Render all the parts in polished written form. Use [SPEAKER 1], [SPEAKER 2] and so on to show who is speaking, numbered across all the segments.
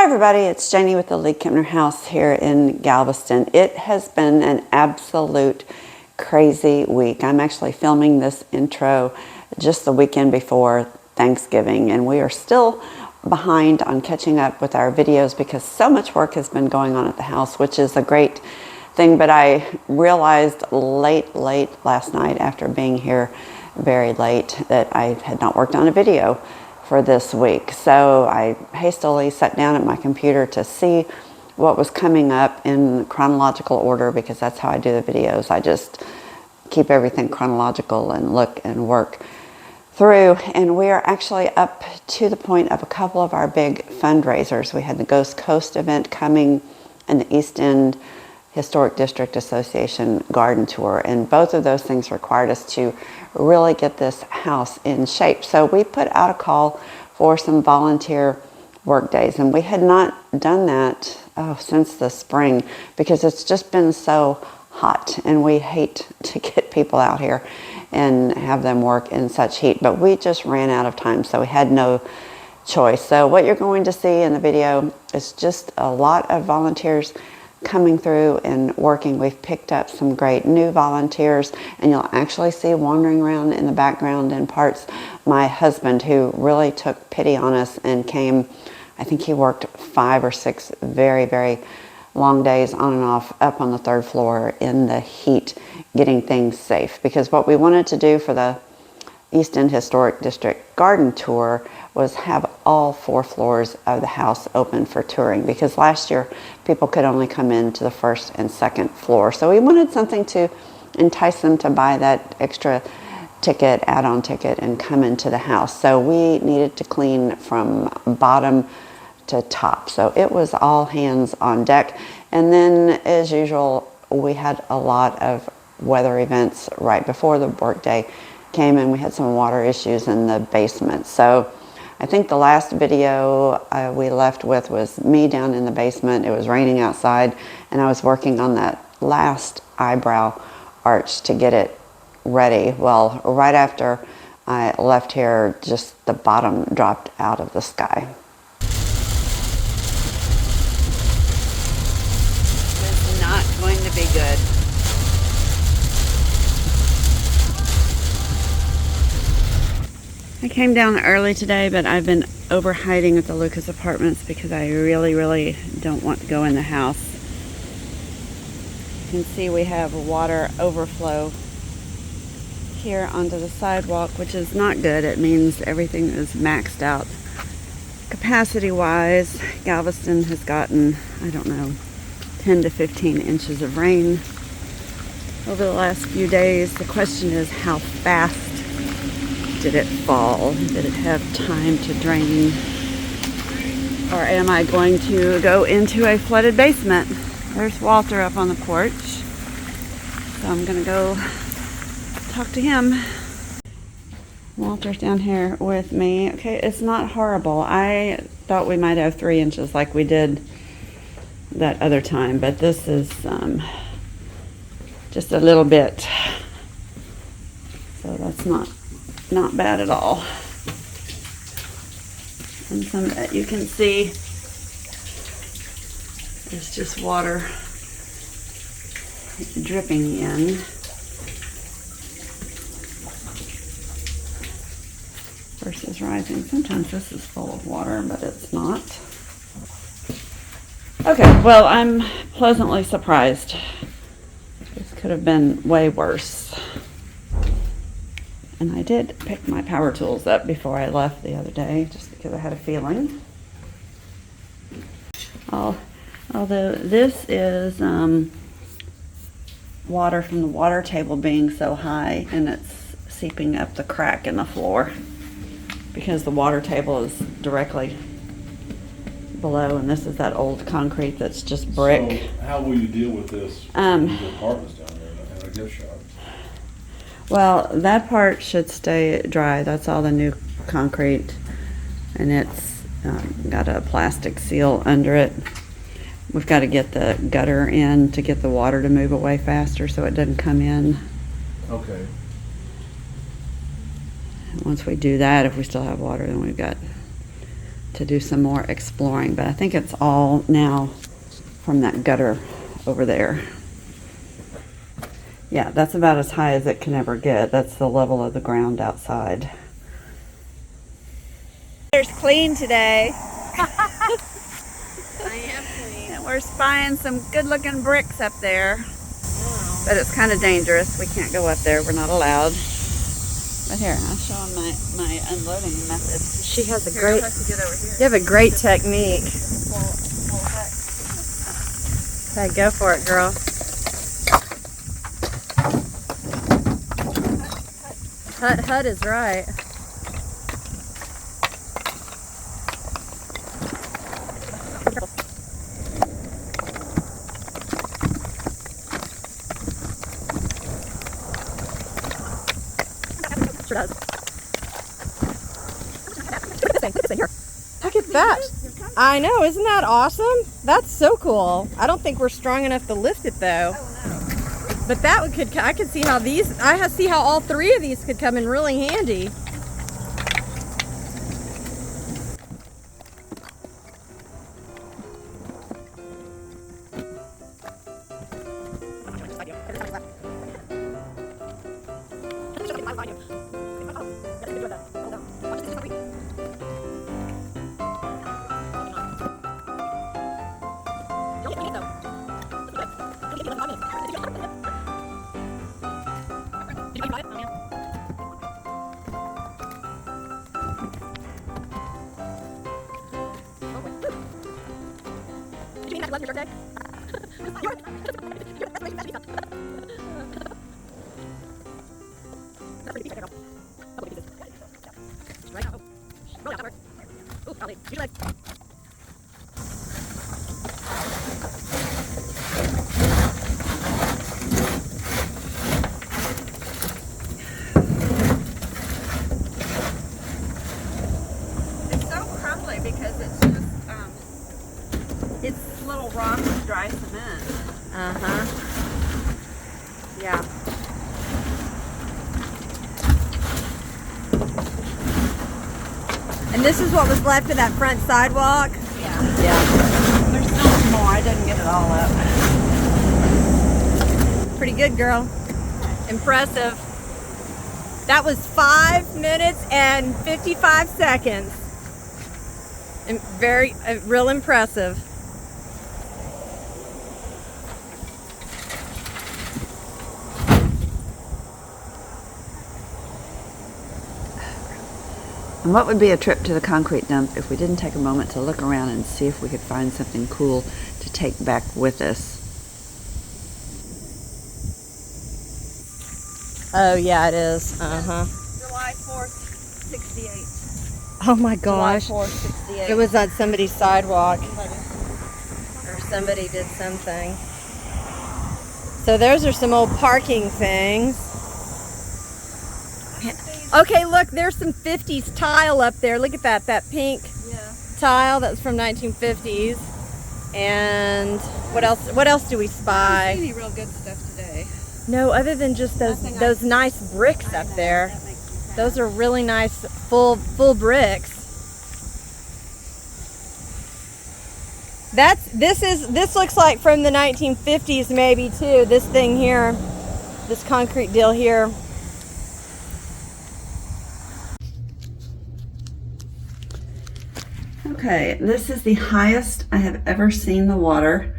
[SPEAKER 1] Hi everybody, it's Janie with the League-Kempner House here in Galveston. It has been an absolute crazy week. I'm actually filming this intro just the weekend before Thanksgiving, and we are still behind on catching up with our videos because so much work has been going on at the house, which is a great thing. But I realized late last night after being here very late that I had not worked on a video for this week. So I hastily sat down at my computer to see what was coming up in chronological order, because that's how I do the videos. I just keep everything chronological and look and work through. And we are actually up to the point of a couple of our big fundraisers. We had the Ghost Coast event coming and the East End Historic District Association garden tour, and both of those things required us to really get this house in shape. So we put out a call for some volunteer work days, and we had not done that since the spring because it's just been so hot, and we hate to get people out here and have them work in such heat, but we just ran out of time, so we had no choice. So what you're going to see in the video is just a lot of volunteers coming through and working. We've picked up some great new volunteers, and you'll actually see wandering around in the background in parts my husband, who really took pity on us and came. I think he worked 5 or 6 very long days on and off up on the 3rd floor in the heat, getting things safe, because what we wanted to do for the East End Historic District garden tour was have all 4 floors of the house open for touring, because last year people could only come in to the 1st and 2nd floor. So we wanted something to entice them to buy that extra ticket, add-on ticket, and come into the house. So we needed to clean from bottom to top. So it was all hands on deck. And then, as usual, we had a lot of weather events right before the workday came, and we had some water issues in the basement. So I think the last video we left with was me down in the basement. It was raining outside, and I was working on that last eyebrow arch to get it ready. Well, right after I left here, just the bottom dropped out of the sky. It's not going to be good. I came down early today, but I've been overhiding at the Lucas Apartments because I really don't want to go in the house. You can see we have water overflow here onto the sidewalk, which is not good. It means everything is maxed out capacity-wise. Galveston has gotten, I don't know, 10 to 15 inches of rain over the last few days. The question is, how fast did it fall? Did it have time to drain? Or am I going to go into a flooded basement? There's Walter up on the porch. So I'm gonna go talk to him. Walter's down here with me. Okay, it's not horrible. I thought we might have 3 inches like we did that other time, but this is just a little bit. So that's not bad at all. And some that you can see is just water dripping in. Versus rising. Sometimes this is full of water, but it's not. Okay, well, I'm pleasantly surprised. This could have been way worse. And I did pick my power tools up before I left the other day, just because I had a feeling. Although this is water from the water table being so high, and it's seeping up the crack in the floor because the water table is directly below, and this is that old concrete that's just brick.
[SPEAKER 2] So how will you deal with this in the apartments down there and a gift shop?
[SPEAKER 1] Well, that part should stay dry. That's all the new concrete, and it's got a plastic seal under it. We've got to get the gutter in to get the water to move away faster so it doesn't come in.
[SPEAKER 2] Okay.
[SPEAKER 1] Once we do that, if we still have water, then we've got to do some more exploring, but I think it's all now from that gutter over there. Yeah, that's about as high as it can ever get. That's the level of the ground outside. There's clean today.
[SPEAKER 3] I am clean.
[SPEAKER 1] And we're spying some good-looking bricks up there. But it's kind of dangerous. We can't go up there. We're not allowed. But here, I'll show them my unloading method.
[SPEAKER 3] She has a
[SPEAKER 1] Here,
[SPEAKER 3] great.
[SPEAKER 1] you'll have to get over here.
[SPEAKER 3] You have a great technique.
[SPEAKER 1] Full heck.
[SPEAKER 3] Okay, go for it, girl. Hut is right. Sure does. Look at that. I know, isn't that awesome? That's so cool. I don't think we're strong enough to lift it though. But that could, I could see how these, I see how all three of these could come in really handy. Love your birthday.
[SPEAKER 1] It's so crumbly because it's just it's little rocks of dry cement.
[SPEAKER 3] Yeah. And this is what was left of that front sidewalk?
[SPEAKER 1] Yeah.
[SPEAKER 3] Yeah.
[SPEAKER 1] There's still some more. I didn't get it all up.
[SPEAKER 3] Pretty good, girl. Impressive. That was 5 minutes and 55 seconds. And very, real impressive.
[SPEAKER 1] And what would be a trip to the concrete dump if we didn't take a moment to look around and see if we could find something cool to take back with us?
[SPEAKER 3] Oh, yeah, it is.
[SPEAKER 1] July 4th, 68.
[SPEAKER 3] Oh my gosh.
[SPEAKER 1] July 4th, 68.
[SPEAKER 3] It was on somebody's sidewalk. Or somebody did something. So those are some old parking things. Okay, look, there's some 50s tile up there. Look at that pink tile that's from 1950s. And what else do we spy?
[SPEAKER 1] I don't see any real good stuff today.
[SPEAKER 3] No, other than just those nice bricks up there. Those are really nice full bricks. This looks like from the 1950s maybe too. This thing here, this concrete deal here.
[SPEAKER 1] Okay, this is the highest I have ever seen the water.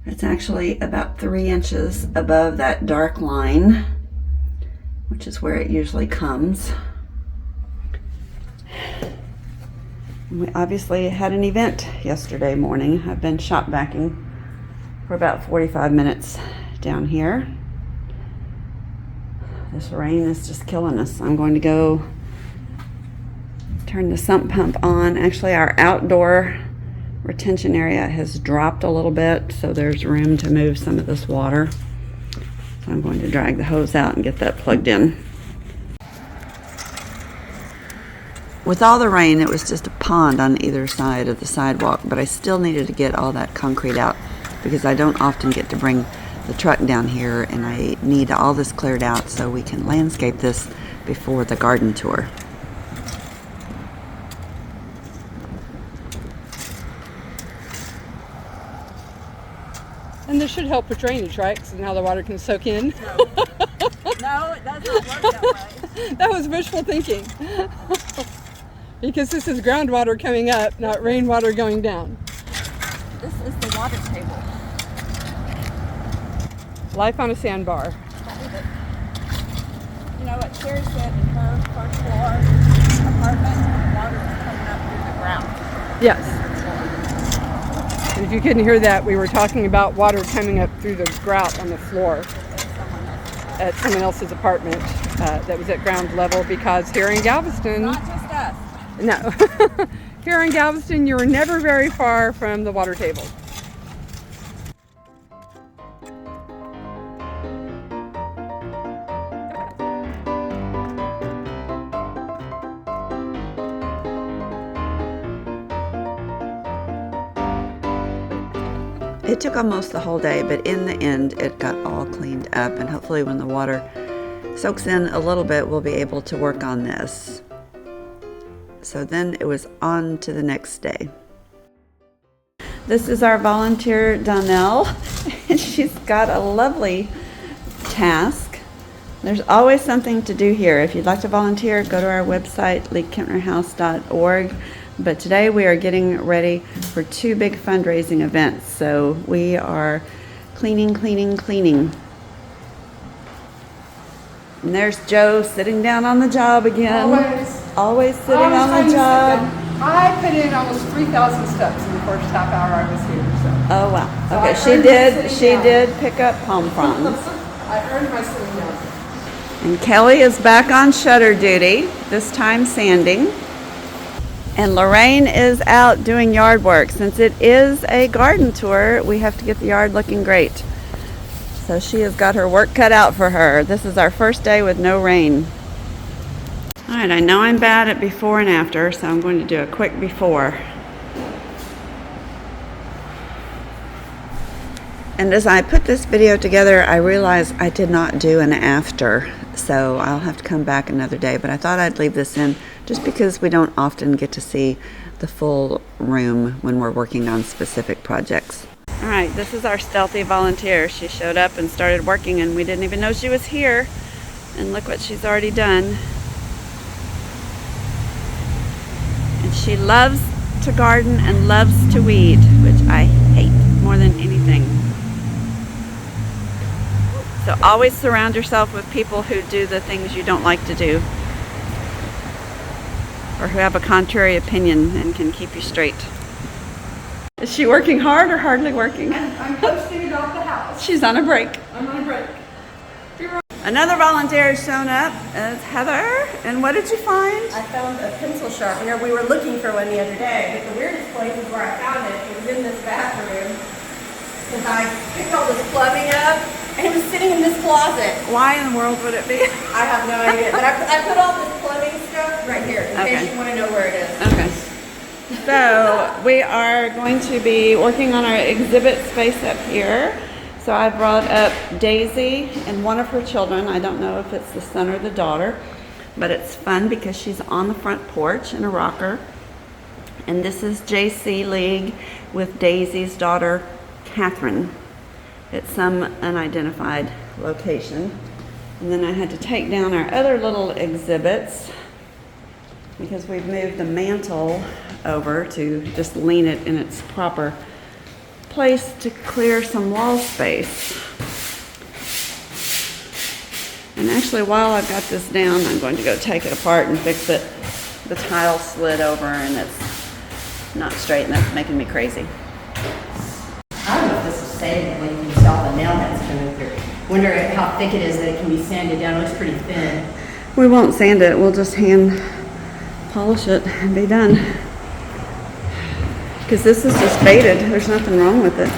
[SPEAKER 1] It's actually about 3 inches above that dark line, which is where it usually comes. We obviously had an event yesterday morning. I've been shop vacuuming for about 45 minutes down here. This rain is just killing us. I'm going to go turn the sump pump on. Actually, our outdoor retention area has dropped a little bit, so there's room to move some of this water. So I'm going to drag the hose out and get that plugged in. With all the rain, it was just a pond on either side of the sidewalk, but I still needed to get all that concrete out because I don't often get to bring the truck down here, and I need all this cleared out so we can landscape this before the garden tour.
[SPEAKER 3] And this should help with drainage, right? Because now the water can soak in.
[SPEAKER 1] No, it does not work that way.
[SPEAKER 3] That was wishful thinking. Because this is groundwater coming up, not rainwater going down.
[SPEAKER 1] This is the water table.
[SPEAKER 3] Life on a sandbar.
[SPEAKER 1] You know what Sherry said in her first floor apartment, water was coming up through the ground.
[SPEAKER 3] Yes. And if you couldn't hear that, we were talking about water coming up through the grout on the floor at someone else's apartment that was at ground level, because here in Galveston...
[SPEAKER 1] Not just us.
[SPEAKER 3] No. Here in Galveston, you're never very far from the water table.
[SPEAKER 1] It took almost the whole day, but in the end, it got all cleaned up, and hopefully when the water soaks in a little bit, we'll be able to work on this. So then it was on to the next day. This is our volunteer, Donnell, and she's got a lovely task. There's always something to do here. If you'd like to volunteer, go to our website, League-Kempner But today we are getting ready for 2 big fundraising events. So we are cleaning. And there's Joe sitting down on the job again. Always sitting on the job.
[SPEAKER 3] I put in almost 3,000 steps in the first half hour I was here. So.
[SPEAKER 1] Oh wow.
[SPEAKER 3] So
[SPEAKER 1] Okay, she did pick up palm fronds.
[SPEAKER 3] I earned my sitting down.
[SPEAKER 1] And Kelly is back on shutter duty, this time sanding. And Lorraine is out doing yard work. Since it is a garden tour, we have to get the yard looking great. So she has got her work cut out for her. This is our first day with no rain. All right, I know I'm bad at before and after, so I'm going to do a quick before. And as I put this video together, I realized I did not do an after, so I'll have to come back another day. But I thought I'd leave this in just because we don't often get to see the full room when we're working on specific projects. All right, this is our stealthy volunteer. She showed up and started working, and we didn't even know she was here. And look what she's already done. And she loves to garden and loves to weed, which I hate more than anything. So always surround yourself with people who do the things you don't like to do, or who have a contrary opinion and can keep you straight. Is she working hard or hardly working?
[SPEAKER 3] I'm posting it off the house.
[SPEAKER 1] She's on a break.
[SPEAKER 3] I'm on a break.
[SPEAKER 1] Another volunteer has shown up. It's Heather. And what did you find?
[SPEAKER 4] I found a pencil sharpener. We were looking for one the other day, but the weirdest place is where I found it. It was in this bathroom. Because I picked all this plumbing up, and it was sitting in this closet.
[SPEAKER 1] Why in the world would it be?
[SPEAKER 4] I have no idea. But I put all this plumbing stuff right here, in case you want to know where it is.
[SPEAKER 1] Okay. So we are going to be working on our exhibit space up here. So I brought up Daisy and one of her children. I don't know if it's the son or the daughter, but it's fun because she's on the front porch in a rocker. And this is JC League with Daisy's daughter, Catherine. It's some unidentified location. And then I had to take down our other little exhibits because we've moved the mantle over to just lean it in its proper place to clear some wall space. And actually, while I've got this down, I'm going to go take it apart and fix it. The tile slid over and it's not straight, and that's making me crazy.
[SPEAKER 4] I don't know if this is sanded when you can saw the nail heads coming through. Wonder how thick it is that it can be sanded down. It looks pretty thin.
[SPEAKER 1] We won't sand it, we'll just hand polish it and be done. Because this is just faded, there's nothing wrong with it.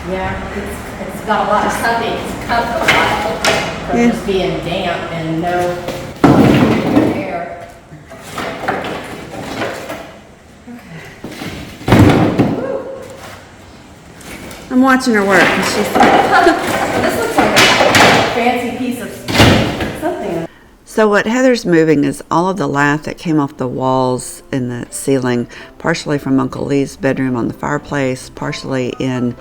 [SPEAKER 4] Yeah, it's got a lot of cupping. It's cupped a lot from just being damp and no air.
[SPEAKER 1] I'm watching her work, and she's
[SPEAKER 4] This looks like a fancy piece of something.
[SPEAKER 1] So what Heather's moving is all of the lath that came off the walls and the ceiling, partially from Uncle Lee's bedroom on the fireplace, partially in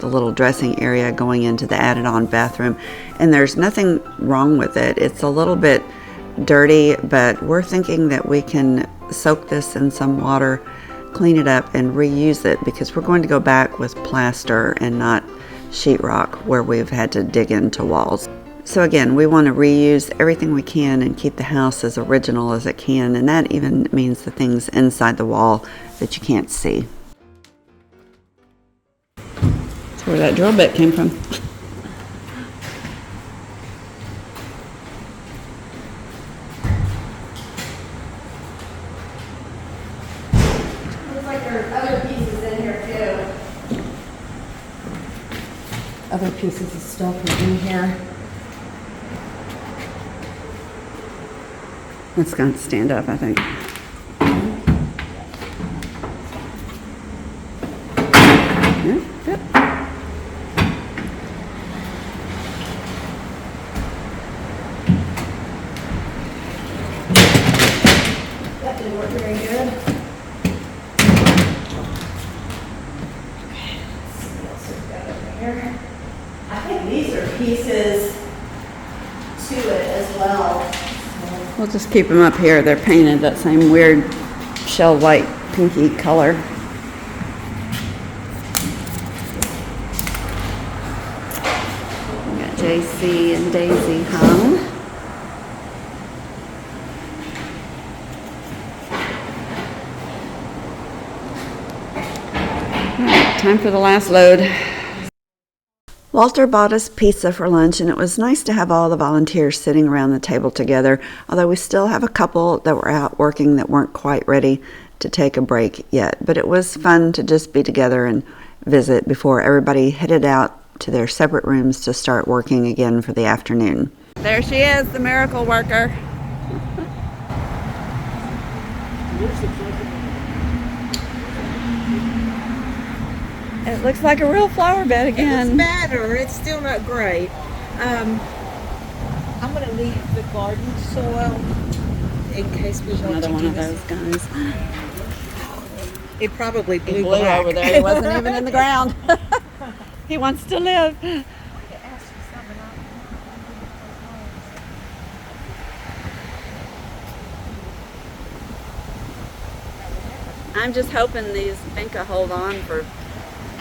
[SPEAKER 1] the little dressing area going into the added-on bathroom, and there's nothing wrong with it. It's a little bit dirty, but we're thinking that we can soak this in some water, clean it up, and reuse it, because we're going to go back with plaster and not sheetrock where we've had to dig into walls. So again, we want to reuse everything we can and keep the house as original as it can, and that even means the things inside the wall that you can't see. That's where that drill bit came from.
[SPEAKER 4] Looks like there are other pieces in here too. Other pieces of stuff are in here.
[SPEAKER 1] It's going to stand up, I think. Yeah, good.
[SPEAKER 4] That didn't work very good. Okay, let's see what else we've got over here. I think these are pieces to it as well.
[SPEAKER 1] We'll just keep them up here. They're painted that same weird shell white pinky color. We got JC and Daisy home. All right, time for the last load. Walter bought us pizza for lunch, and it was nice to have all the volunteers sitting around the table together, although we still have a couple that were out working that weren't quite ready to take a break yet. But it was fun to just be together and visit before everybody headed out to their separate rooms to start working again for the afternoon. There she is, the miracle worker. It looks like a real flower bed again.
[SPEAKER 5] It's better. It's still not great. I'm going to leave the garden soil in case we want
[SPEAKER 1] Another
[SPEAKER 5] to
[SPEAKER 1] one
[SPEAKER 5] do
[SPEAKER 1] of
[SPEAKER 5] this.
[SPEAKER 1] those guys.
[SPEAKER 5] It probably
[SPEAKER 1] He
[SPEAKER 5] blew
[SPEAKER 1] blew
[SPEAKER 5] back.
[SPEAKER 1] over there. He wasn't even in the ground. He wants to live. I'm just hoping these vinca hold on for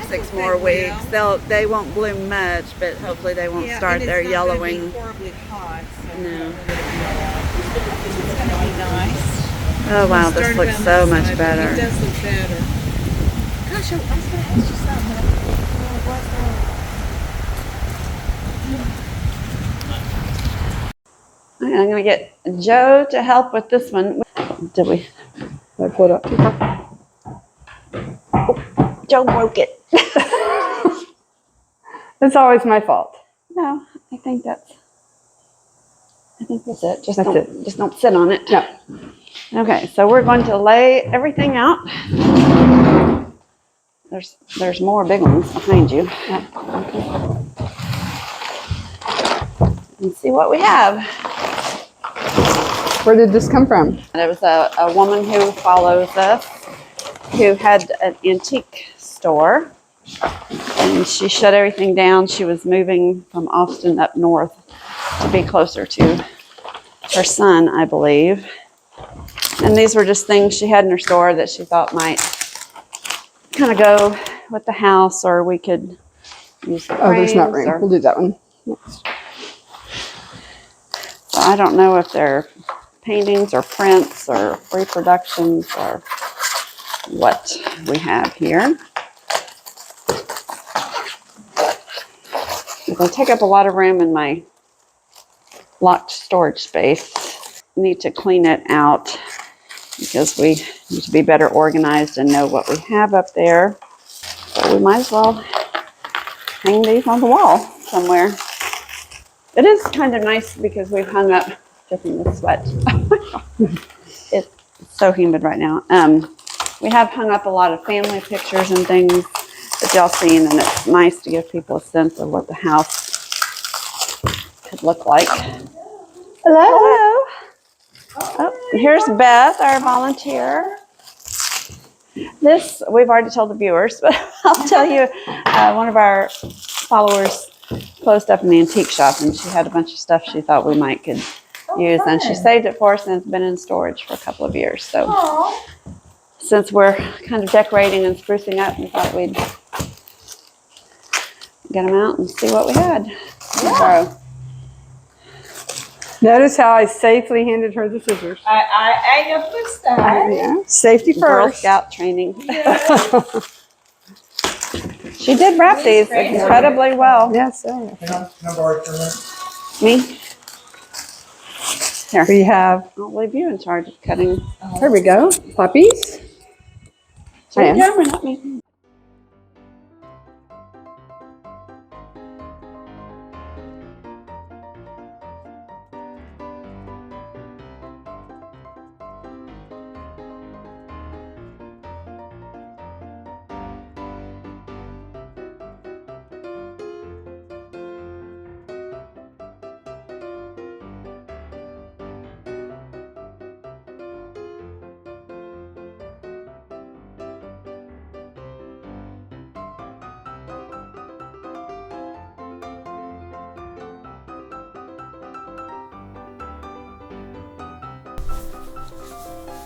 [SPEAKER 1] 6
[SPEAKER 5] think
[SPEAKER 1] more
[SPEAKER 5] they
[SPEAKER 1] weeks.
[SPEAKER 5] will.
[SPEAKER 1] They won't bloom much, but hopefully they won't
[SPEAKER 5] Yeah,
[SPEAKER 1] start
[SPEAKER 5] and it's
[SPEAKER 1] their
[SPEAKER 5] not gonna be
[SPEAKER 1] yellowing.
[SPEAKER 5] horribly hot, so
[SPEAKER 1] No.
[SPEAKER 5] it's going to be nice.
[SPEAKER 1] Oh wow, this
[SPEAKER 5] Started
[SPEAKER 1] looks
[SPEAKER 5] on
[SPEAKER 1] so
[SPEAKER 5] this
[SPEAKER 1] much
[SPEAKER 5] side, but
[SPEAKER 1] better.
[SPEAKER 5] It does look better. Gosh, I was going to ask you something. I don't know what it was.
[SPEAKER 1] Okay, I'm gonna get Joe to help with this one. Did we? I put up too far? Oh, Joe broke it.
[SPEAKER 6] It's always my fault.
[SPEAKER 1] No, I think that's it. Just
[SPEAKER 6] That's
[SPEAKER 1] don't,
[SPEAKER 6] it.
[SPEAKER 1] Just don't sit on it.
[SPEAKER 6] No.
[SPEAKER 1] Okay, so we're going to lay everything out. There's more big ones behind you. And see what we have.
[SPEAKER 6] Where did this come from?
[SPEAKER 1] There was a woman who follows us who had an antique store, and she shut everything down. She was moving from Austin up north to be closer to her son, I believe. And these were just things she had in her store that she thought might kind of go with the house, or we could use the
[SPEAKER 6] Oh, there's not
[SPEAKER 1] frames,
[SPEAKER 6] room. We'll do that one.
[SPEAKER 1] So I don't know if they're paintings or prints or reproductions or what we have here. They take up a lot of room in my locked storage space. Need to clean it out because we need to be better organized and know what we have up there. So we might as well hang these on the wall somewhere. It is kind of nice because we've hung up, dripping with sweat. It's so humid right now. We have hung up a lot of family pictures and things that y'all seen, and it's nice to give people a sense of what the house could look like. Hello. Oh, here's Beth, our volunteer. This, we've already told the viewers, but I'll tell you, one of our followers closed up an antique shop and she had a bunch of stuff she thought we might could use. And she saved it for us and it's been in storage for a couple of years. So since we're kind of decorating and sprucing up, we thought we'd get them out and see what we had. So,
[SPEAKER 6] Notice how I safely handed her the scissors.
[SPEAKER 5] I noticed that.
[SPEAKER 6] Yeah. Safety
[SPEAKER 1] Girl
[SPEAKER 6] first.
[SPEAKER 1] Scout training. She did wrap these incredibly well.
[SPEAKER 6] Yes, sir.
[SPEAKER 1] Me? Here.
[SPEAKER 6] We have,
[SPEAKER 1] I'll leave you in charge of cutting.
[SPEAKER 6] here we go, puppies. And
[SPEAKER 1] Camera, not me.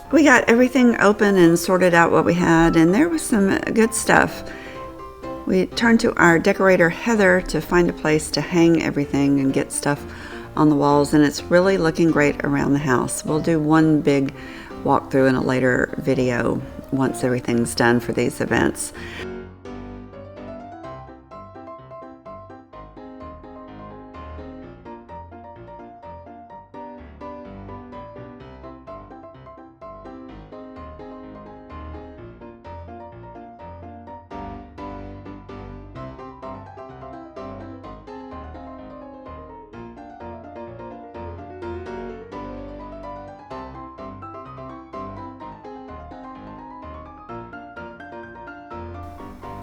[SPEAKER 1] We got everything open and sorted out what we had, and there was some good stuff. We turned to our decorator Heather to find a place to hang everything and get stuff on the walls, and it's really looking great around the house. We'll do one big walkthrough in a later video once everything's done for these events.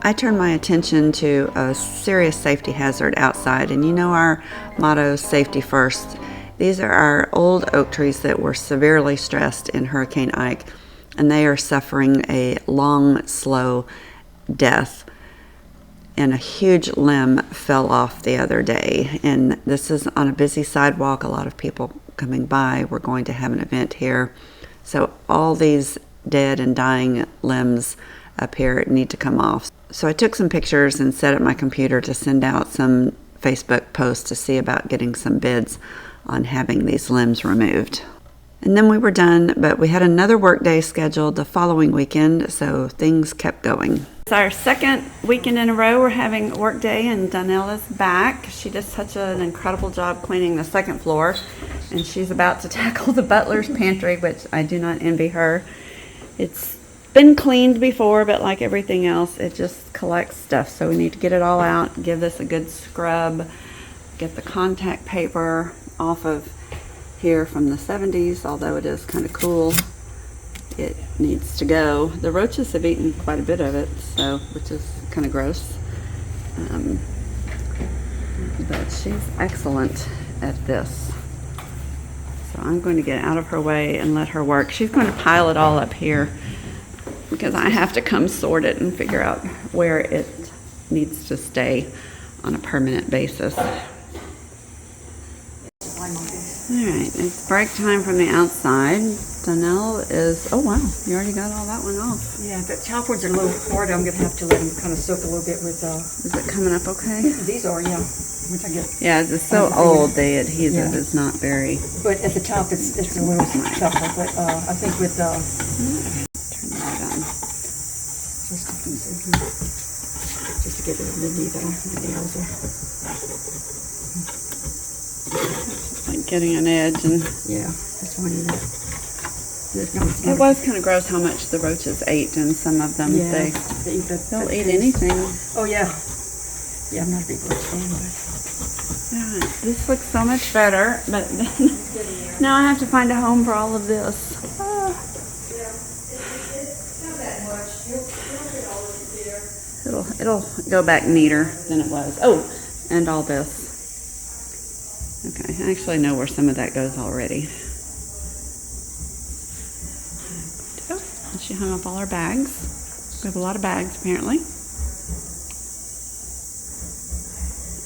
[SPEAKER 1] I turned my attention to a serious safety hazard outside, and you know our motto, safety first. These are our old oak trees that were severely stressed in Hurricane Ike, and they are suffering a long, slow death. And a huge limb fell off the other day, and this is on a busy sidewalk, a lot of people coming by. We're going to have an event here, so all these dead and dying limbs up here need to come off. So I took some pictures and set up my computer to send out some Facebook posts to see about getting some bids on having these limbs removed. And then we were done, but we had another work day scheduled the following weekend, so things kept going. It's our second weekend in a row we're having work day, and Donnell is back. She did such an incredible job cleaning the second floor, and she's about to tackle the butler's pantry, which I do not envy her. It's been cleaned before, but like everything else, it just collects stuff. So we need to get it all out, give this a good scrub, get the contact paper off of here from the 70s, although it is kind of cool. It needs to go. The roaches have eaten quite a bit of it, so which is kind of gross. But she's excellent at this. So I'm going to get out of her way and let her work. She's going to pile it all up here, because I have to come sort it and figure out where it needs to stay on a permanent basis. Alright, it's break time from the outside. Donnell is, oh wow, you already got all that one off.
[SPEAKER 7] Yeah, the top ones are a little hard. I'm going to have to let them kind of soak a little bit with,
[SPEAKER 1] Is it coming up okay?
[SPEAKER 7] these are, yeah. Once I get,
[SPEAKER 1] Yeah, it's so old, the adhesive is not very...
[SPEAKER 7] but at the top it's a little tougher, but I think with,
[SPEAKER 1] Turn the light on.
[SPEAKER 7] just to get it underneath there, the nails are,
[SPEAKER 1] Like getting an edge, and
[SPEAKER 7] yeah, that's one of the,
[SPEAKER 1] it was kind of gross how much the roaches ate, and some of them,
[SPEAKER 7] yeah,
[SPEAKER 1] they'll eat anything.
[SPEAKER 7] Oh yeah. Yeah, I'm not a big roach fan, but.
[SPEAKER 1] Alright, this looks so much better, but then now I have to find a home for all of this. It'll go back neater than it was. Oh, and all this. Okay, I actually know where some of that goes already. And she She hung up all our bags. We have a lot of bags, apparently.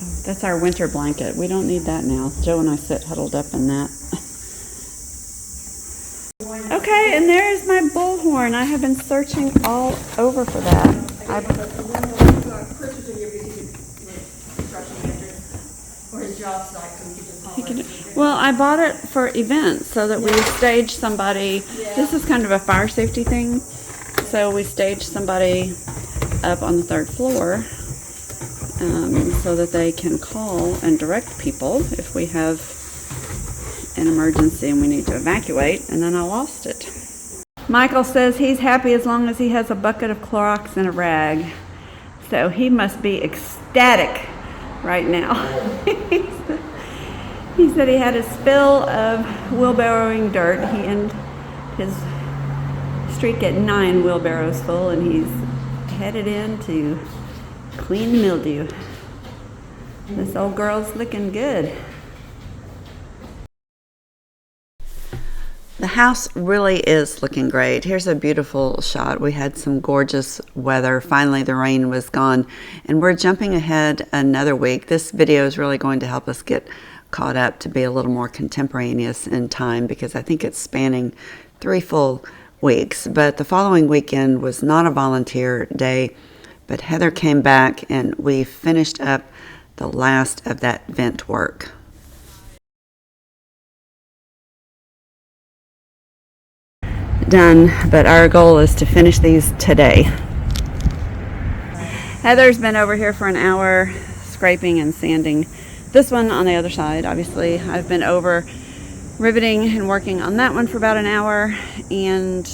[SPEAKER 1] Oh, that's our winter blanket. We don't need that now. Joe and I sit huddled up in that. Okay, and there's my bullhorn. I have been searching all over for that. Well, I bought it for events so that we stage somebody. This is kind of a fire safety thing. So we stage somebody up on the 3rd floor so that they can call and direct people if we have an emergency and we need to evacuate. And then I lost it. Michael says he's happy as long as he has a bucket of Clorox and a rag. So he must be ecstatic right now. He said he had a spill of wheelbarrowing dirt. He ended his streak at 9 wheelbarrows full, and he's headed in to clean the mildew. This old girl's looking good. The house really is looking great. Here's a beautiful shot. We had some gorgeous weather. Finally, the rain was gone, and we're jumping ahead another week. This video is really going to help us get caught up to be a little more contemporaneous in time, because I think it's spanning 3 full weeks. But the following weekend was not a volunteer day, but Heather came back and we finished up the last of that vent work. Done, but our goal is to finish these today. Heather's been over here for an hour scraping and sanding this one on the other side. Obviously, I've been over riveting and working on that one for about an hour, and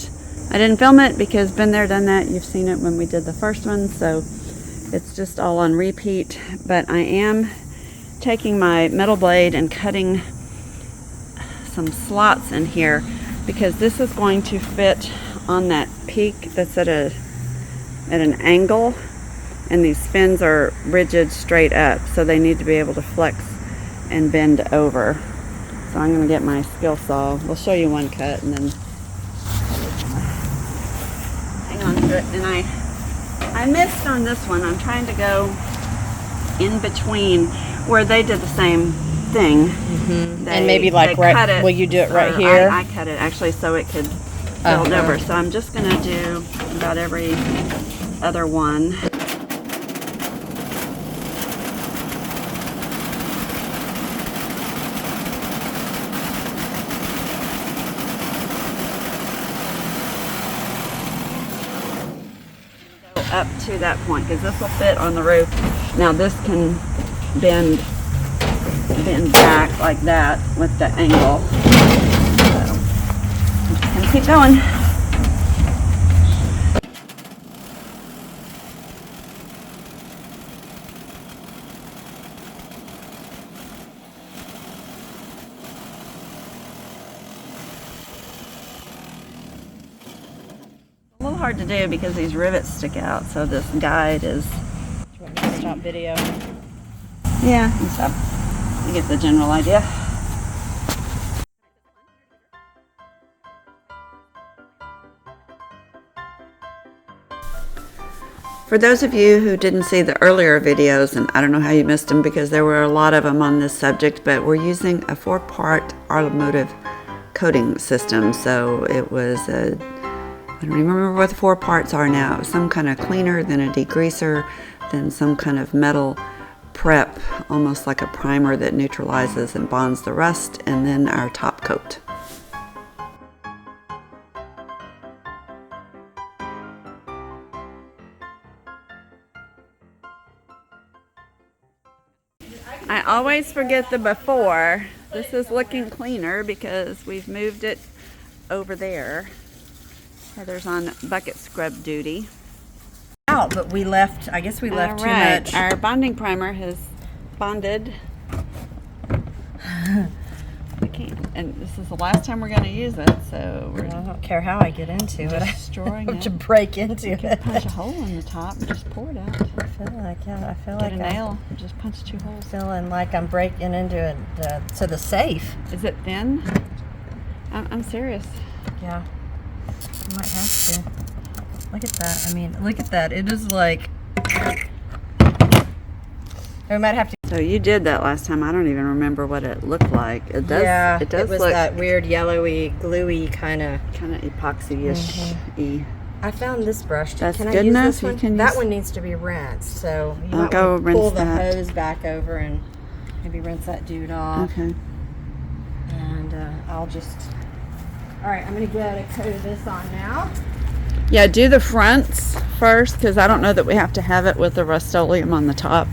[SPEAKER 1] I didn't film it because been there, done that. You've seen it when we did the first one, so it's just all on repeat. But I am taking my metal blade and cutting some slots in here, because this is going to fit on that peak that's at an angle, and these fins are rigid straight up, so they need to be able to flex and bend over. So I'm going to get my skill saw. We'll show you one cut and then hang on to it. And I missed on this one. I'm trying to go in between where they did the same thing.
[SPEAKER 3] And maybe like right, will you do it right here?
[SPEAKER 1] I cut it actually so it could build over. So I'm just going to do about every other one. Up to that point, because this will fit on the roof. Now this can bend back like that with the angle. So I'm just gonna keep going. A little hard to do because these rivets stick out, so this guide is...
[SPEAKER 3] Do you want me to stop video?
[SPEAKER 1] Yeah, you can stop. You get the general idea. For those of you who didn't see the earlier videos, and I don't know how you missed them because there were a lot of them on this subject, but we're using a 4-part automotive coating system. So it was a... I don't remember what the 4 parts are now. It was some kind of cleaner, then a degreaser, then some kind of metal prep, almost like a primer that neutralizes and bonds the rust, and then our top coat. I always forget the before. This is looking cleaner because we've moved it over there. Heather's on bucket scrub duty.
[SPEAKER 3] Out, but we left, I guess we left too much.
[SPEAKER 1] Our bonding primer has bonded. We can't, and this is the last time we're going to use it, so we're...
[SPEAKER 3] I don't care how I get into it.
[SPEAKER 1] Destroying it.
[SPEAKER 3] To break into it.
[SPEAKER 1] Punch a hole in the top and just pour it out.
[SPEAKER 3] I feel like, yeah, I feel
[SPEAKER 1] Get
[SPEAKER 3] like
[SPEAKER 1] a nail and just punch 2 holes.
[SPEAKER 3] Feeling like I'm breaking into it, to the safe.
[SPEAKER 1] Is it thin? I'm serious.
[SPEAKER 3] Yeah, I might have to. Look at that. I mean, look at that. It is like... We might have to...
[SPEAKER 1] So you did that last time. I don't even remember what it looked like. It does.
[SPEAKER 3] Yeah,
[SPEAKER 1] It does
[SPEAKER 3] was
[SPEAKER 1] look
[SPEAKER 3] that weird yellowy, gluey kind of...
[SPEAKER 1] epoxy-ish.
[SPEAKER 3] I found this brush.
[SPEAKER 1] That's
[SPEAKER 3] Can I
[SPEAKER 1] good
[SPEAKER 3] use
[SPEAKER 1] enough.
[SPEAKER 3] this
[SPEAKER 1] You
[SPEAKER 3] one?
[SPEAKER 1] can
[SPEAKER 3] That
[SPEAKER 1] use-
[SPEAKER 3] one needs to be rinsed, so you
[SPEAKER 1] I'll
[SPEAKER 3] might
[SPEAKER 1] go
[SPEAKER 3] want to pull
[SPEAKER 1] rinse
[SPEAKER 3] the
[SPEAKER 1] that.
[SPEAKER 3] hose back over and maybe rinse that dude off.
[SPEAKER 1] Okay.
[SPEAKER 3] And I'll just... All right, I'm going to get a coat of this on now.
[SPEAKER 1] Yeah, do the fronts first, because I don't know that we have to have it with the Rust-Oleum on the top,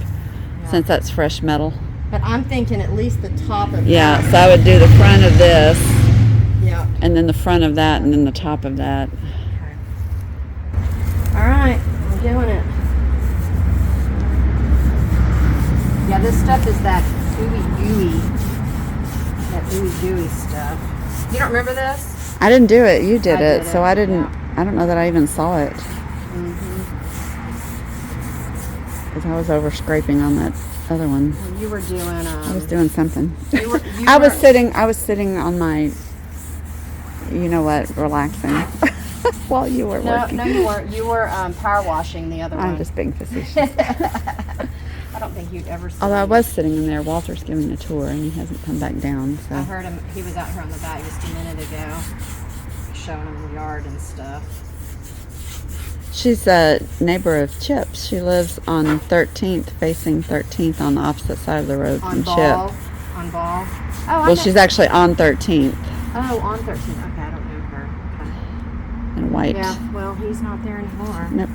[SPEAKER 1] since that's fresh metal.
[SPEAKER 3] But I'm thinking at least the top of
[SPEAKER 1] Yeah,
[SPEAKER 3] that.
[SPEAKER 1] so I would do the front of this,
[SPEAKER 3] Yeah.
[SPEAKER 1] and then the front of that, and then the top of that.
[SPEAKER 3] Okay. All right, I'm doing it. Yeah, this stuff is that ooey gooey stuff. You don't remember this?
[SPEAKER 1] I didn't do it. You did
[SPEAKER 3] I
[SPEAKER 1] it,
[SPEAKER 3] did
[SPEAKER 1] so
[SPEAKER 3] it,
[SPEAKER 1] I didn't.
[SPEAKER 3] yeah.
[SPEAKER 1] I don't know that I even saw it, because I was over scraping on that other one.
[SPEAKER 3] Well, you were doing.
[SPEAKER 1] I was doing something.
[SPEAKER 3] You
[SPEAKER 1] I was
[SPEAKER 3] were-
[SPEAKER 1] sitting on my, you know what, relaxing while you were
[SPEAKER 3] No,
[SPEAKER 1] working.
[SPEAKER 3] no, you weren't. You were power washing the other
[SPEAKER 1] I'm
[SPEAKER 3] one.
[SPEAKER 1] just being facetious.
[SPEAKER 3] I don't think you'd ever.
[SPEAKER 1] Although I was sitting in there, Walter's giving a tour, and he hasn't come back down.
[SPEAKER 3] I
[SPEAKER 1] So
[SPEAKER 3] heard him. He was out here on the back just a minute ago, showing him the yard and stuff.
[SPEAKER 1] she's a neighbor of Chip's. She lives on 13th, facing 13th on the opposite side of the road
[SPEAKER 3] On
[SPEAKER 1] from
[SPEAKER 3] Ball.
[SPEAKER 1] Chip.
[SPEAKER 3] On Ball. Oh, I
[SPEAKER 1] Well,
[SPEAKER 3] know.
[SPEAKER 1] she's actually on 13th
[SPEAKER 3] Oh, on 13. Okay, I don't know her.
[SPEAKER 1] in White.
[SPEAKER 3] Yeah, well, he's not there anymore.
[SPEAKER 1] Nope.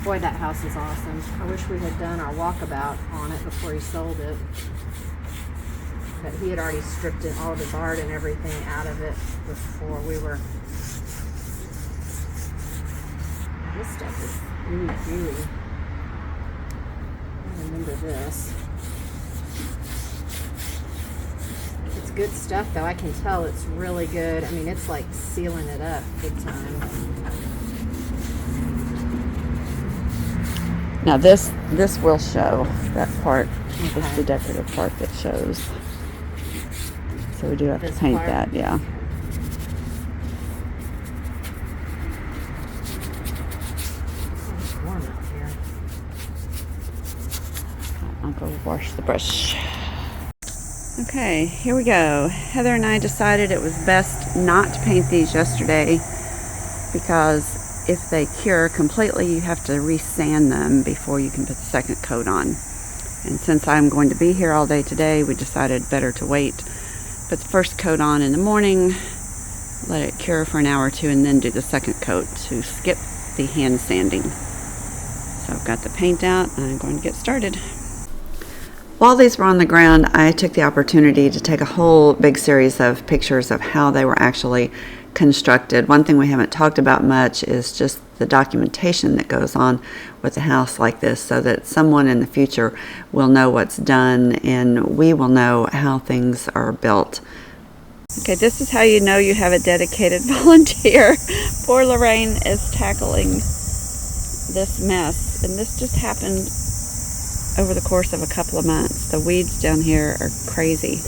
[SPEAKER 3] Boy, that house is awesome. I wish we had done our walkabout on it before he sold it. But he had already stripped it, all of his art and everything out of it before we were... This stuff is really gooey. I remember this. It's good stuff, though. I can tell it's really good. I mean, it's like sealing it up big time.
[SPEAKER 1] Now this will show that part. This is
[SPEAKER 3] Okay.
[SPEAKER 1] the decorative part that shows. So we do have
[SPEAKER 3] This
[SPEAKER 1] to paint
[SPEAKER 3] part?
[SPEAKER 1] that, yeah.
[SPEAKER 3] It's warm out here.
[SPEAKER 1] I'll go wash the brush. Okay, here we go. Heather and I decided it was best not to paint these yesterday because if they cure completely, you have to re-sand them before you can put the second coat on. And since I'm going to be here all day today, we decided better to wait. Put the first coat on in the morning, let it cure for an hour or two, and then do the second coat to skip the hand sanding. So I've got the paint out and I'm going to get started. While these were on the ground, I took the opportunity to take a whole big series of pictures of how they were actually constructed. One thing we haven't talked about much is just the documentation that goes on with a house like this, so that someone in the future will know what's done and we will know how things are built. Okay, this is how you know you have a dedicated volunteer. Poor Lorraine is tackling this mess, and this just happened over the course of a couple of months. The weeds down here are crazy.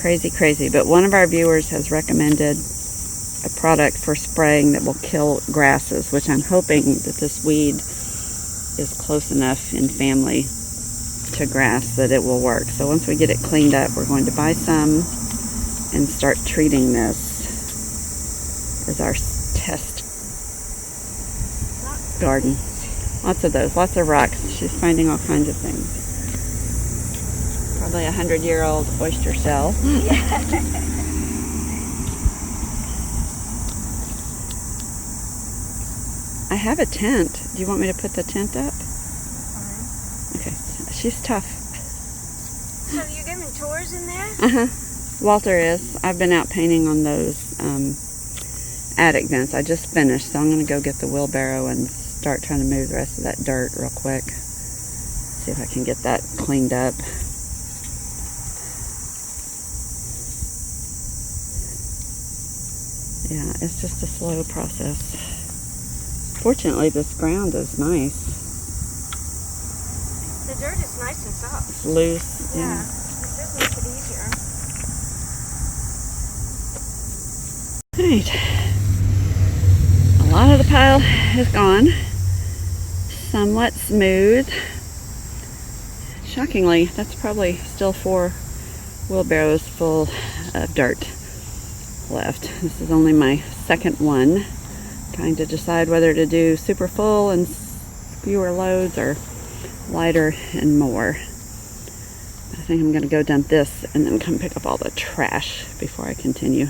[SPEAKER 1] Crazy. But one of our viewers has recommended a product for spraying that will kill grasses, which I'm hoping that this weed is close enough in family to grass that it will work. So once we get it cleaned up, we're going to buy some and start treating this as our test garden. Lots of those, lots of rocks. She's finding all kinds of things. Probably 100-year-old oyster shell. I have a tent. Do you want me to put the tent up? Okay. She's tough.
[SPEAKER 8] So you're giving tours in there?
[SPEAKER 1] Uh-huh. Walter is. I've been out painting on those attic vents. I just finished, so I'm going to go get the wheelbarrow and start trying to move the rest of that dirt real quick. See if I can get that cleaned up. Yeah, it's just a slow process. Fortunately, this ground is nice.
[SPEAKER 8] The dirt is nice and soft.
[SPEAKER 1] It's loose.
[SPEAKER 8] Yeah.
[SPEAKER 1] Yeah.
[SPEAKER 8] It does make it easier.
[SPEAKER 1] Alright. I'll lot of the pile is gone. Somewhat smooth. Shockingly, that's probably still 4 wheelbarrows full of dirt left. This is only my second one. Trying to decide whether to do super full and fewer loads or lighter and more. I think I'm going to go dump this and then come pick up all the trash before I continue.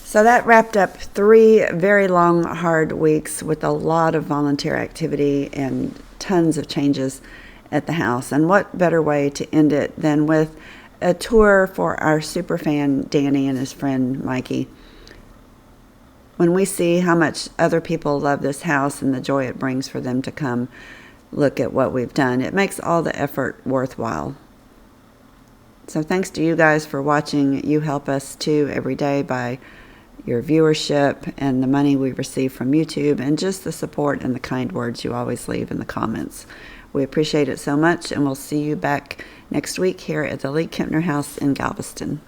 [SPEAKER 1] So that wrapped up 3 very long, hard weeks with a lot of volunteer activity and tons of changes at the house. And what better way to end it than with a tour for our super fan Danny and his friend Mikey. When we see how much other people love this house and the joy it brings for them to come look at what we've done, it makes all the effort worthwhile. So thanks to you guys for watching. You help us too every day by your viewership and the money we receive from YouTube and just the support and the kind words you always leave in the comments. We appreciate it so much, and we'll see you back next week here at the League-Kempner House in Galveston.